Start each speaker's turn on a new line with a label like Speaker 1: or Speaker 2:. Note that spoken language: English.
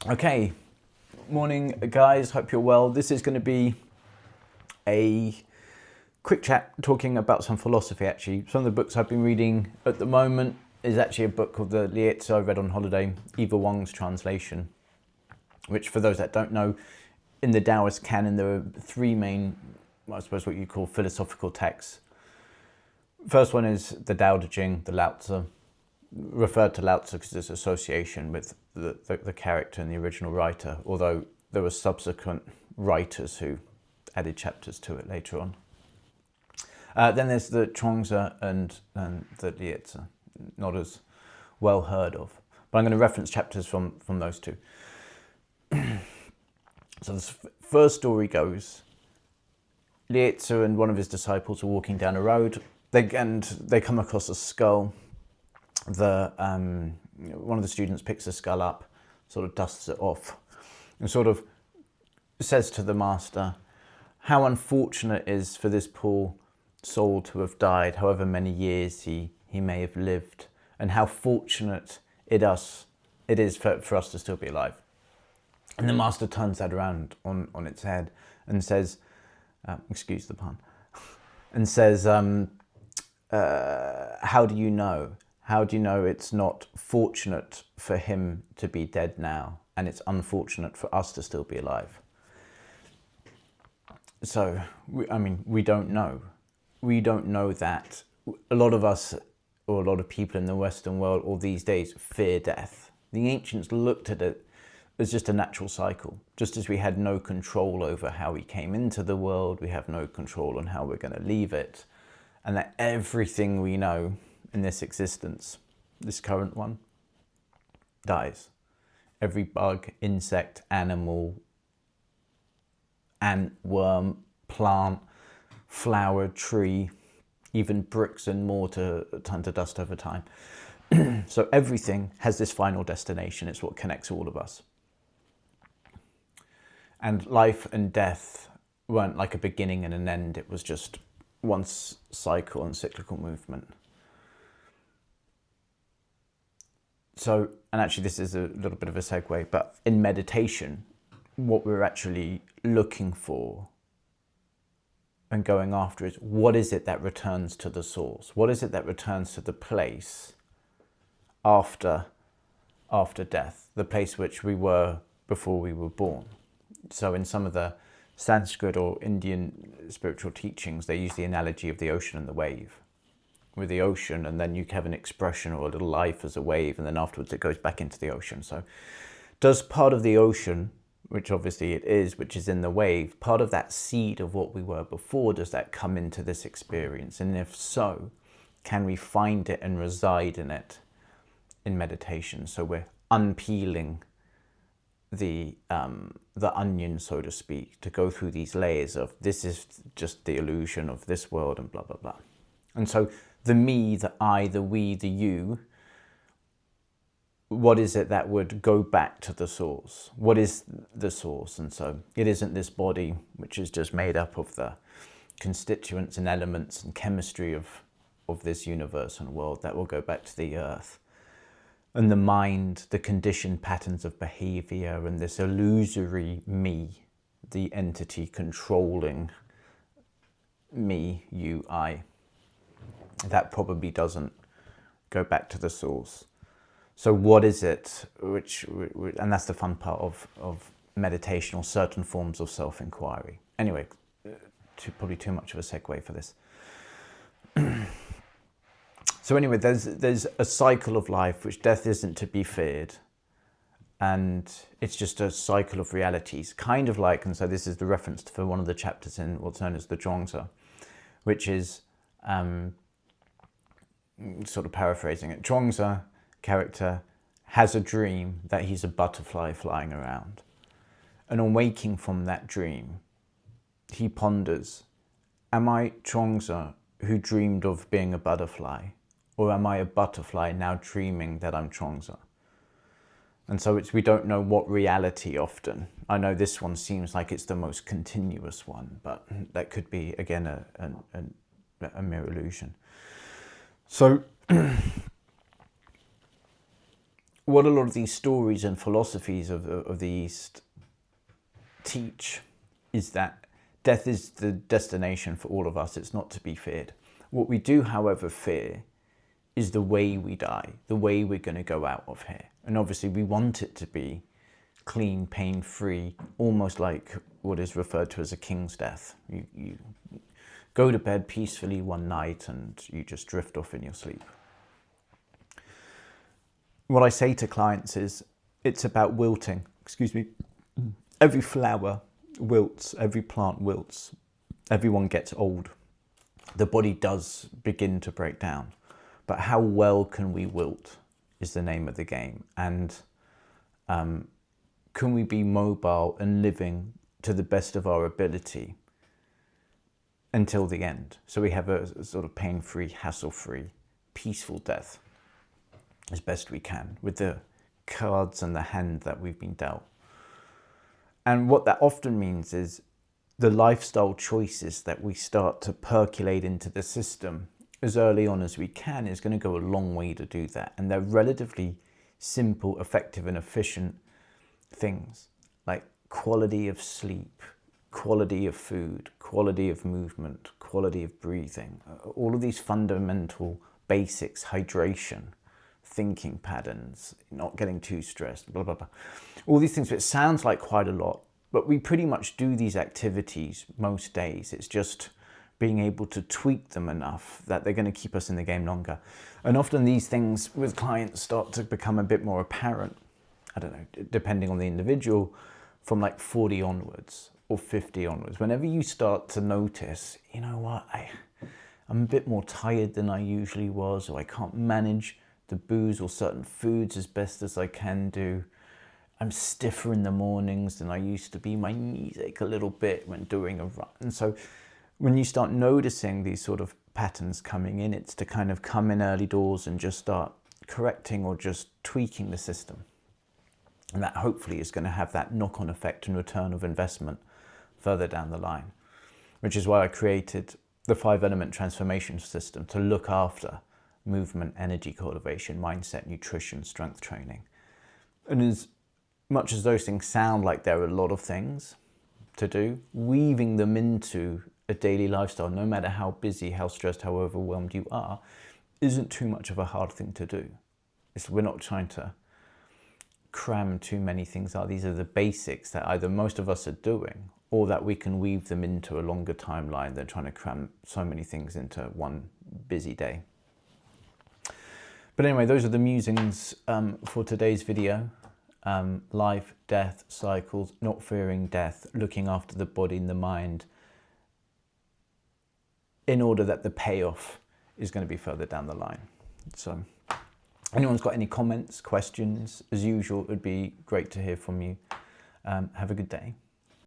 Speaker 1: Okay, morning guys, hope you're well. This is going to be a quick chat talking about some philosophy actually. Some of the books I've been reading at the moment is actually a book called the Liezi I read on holiday, Eva Wong's translation, which for those that don't know, in the Daoist canon there are three main, I suppose what you call philosophical texts. First one is the Tao Te Ching, the Lao Tzu, referred to Lao Tzu because there's association with the character and the original writer, although there were subsequent writers who added chapters to it later on. Then there's the Zhuangzi and the Liezi, not as well heard of, but I'm going to reference chapters from those two. So this first story goes, Liezi and one of his disciples are walking down a road, they come across a skull. One of the students picks the skull up, sort of dusts it off, and sort of says to the master, how unfortunate it is for this poor soul to have died, however many years he may have lived, and how fortunate it is for us to still be alive. And the master turns that around on its head and says, excuse the pun, and says, how do you know? How do you know it's not fortunate for him to be dead now and it's unfortunate for us to still be alive? So, we don't know. We don't know that. A lot of us, or a lot of people in the Western world, or these days, fear death. The ancients looked at it as just a natural cycle. Just as we had no control over how we came into the world, we have no control on how we're going to leave it. And that everything we know in this existence, this current one, dies. Every bug, insect, animal, ant, worm, plant, flower, tree, even bricks and mortar turn to dust over time. So everything has this final destination. It's what connects all of us. And life and death weren't like a beginning and an end. It was just one cycle and cyclical movement. So, and actually this is a little bit of a segue, but in meditation, what we're actually looking for and going after is, what is it that returns to the source? What is it that returns to the place after death, the place which we were before we were born? So in some of the Sanskrit or Indian spiritual teachings, they use the analogy of the ocean and the wave. With the ocean, and then you have an expression or a little life as a wave, and then afterwards it goes back into the ocean. So does part of the ocean, which obviously it is, which is in the wave, part of that seed of what we were before, does that come into this experience? And if so, can we find it and reside in it in meditation? So we're unpeeling the onion, so to speak, to go through these layers of this is just the illusion of this world and blah, blah, blah. And so the me, the I, the we, the you, what is it that would go back to the source? What is the source? And so it isn't this body, which is just made up of the constituents and elements and chemistry of this universe and world, that will go back to the earth. And the mind, the conditioned patterns of behavior, and this illusory me, the entity controlling me, you, I, that probably doesn't go back to the source. So what is it which and that's the fun part of meditation, or certain forms of self-inquiry. Anyway, probably too much of a segue for this. So anyway, there's a cycle of life which death isn't to be feared, and it's just a cycle of realities, kind of like, and so this is the reference for one of the chapters in what's known as the Zhuangzi, which is sort of paraphrasing it. Zhuangzi character has a dream that he's a butterfly flying around, and on waking from that dream, he ponders, am I Zhuangzi who dreamed of being a butterfly, or am I a butterfly now dreaming that I'm Zhuangzi? And so we don't know what reality often. I know this one seems like it's the most continuous one, but that could be, again, a mere illusion. So what a lot of these stories and philosophies of the East teach is that death is the destination for all of us. It's not to be feared. What we do, however, fear is the way we die, the way we're going to go out of here. And obviously we want it to be clean, pain-free, almost like what is referred to as a king's death. You go to bed peacefully one night and you just drift off in your sleep. What I say to clients is it's about wilting. Excuse me. Every flower wilts, every plant wilts, everyone gets old. The body does begin to break down, but how well can we wilt is the name of the game. And can we be mobile and living to the best of our ability until the end? So we have a sort of pain-free, hassle-free, peaceful death as best we can with the cards and the hand that we've been dealt. And what that often means is the lifestyle choices that we start to percolate into the system as early on as we can is going to go a long way to do that. And they're relatively simple, effective and efficient things like quality of sleep, quality of food, quality of movement, quality of breathing, all of these fundamental basics, hydration, thinking patterns, not getting too stressed, blah, blah, blah. All these things, it sounds like quite a lot, but we pretty much do these activities most days. It's just being able to tweak them enough that they're going to keep us in the game longer. And often these things with clients start to become a bit more apparent, I don't know, depending on the individual, from like 40 onwards or 50 onwards. Whenever you start to notice, you know what, I'm a bit more tired than I usually was, or I can't manage the booze or certain foods as best as I can do. I'm stiffer in the mornings than I used to be. My knees ache a little bit when doing a run. And so when you start noticing these sort of patterns coming in, it's to kind of come in early doors and just start correcting or just tweaking the system. And that hopefully is going to have that knock-on effect and return of investment further down the line, which is why I created the 5-element transformation system to look after movement, energy cultivation, mindset, nutrition, strength training. And as much as those things sound like there are a lot of things to do, weaving them into a daily lifestyle, no matter how busy, how stressed, how overwhelmed you are, isn't too much of a hard thing to do. We're not trying to cram too many things out. These are the basics that either most of us are doing or that we can weave them into a longer timeline than trying to cram so many things into one busy day. But anyway, those are the musings for today's video. Life, death, cycles, not fearing death, looking after the body and the mind in order that the payoff is going to be further down the line. So anyone's got any comments, questions, as usual, it would be great to hear from you. Have a good day.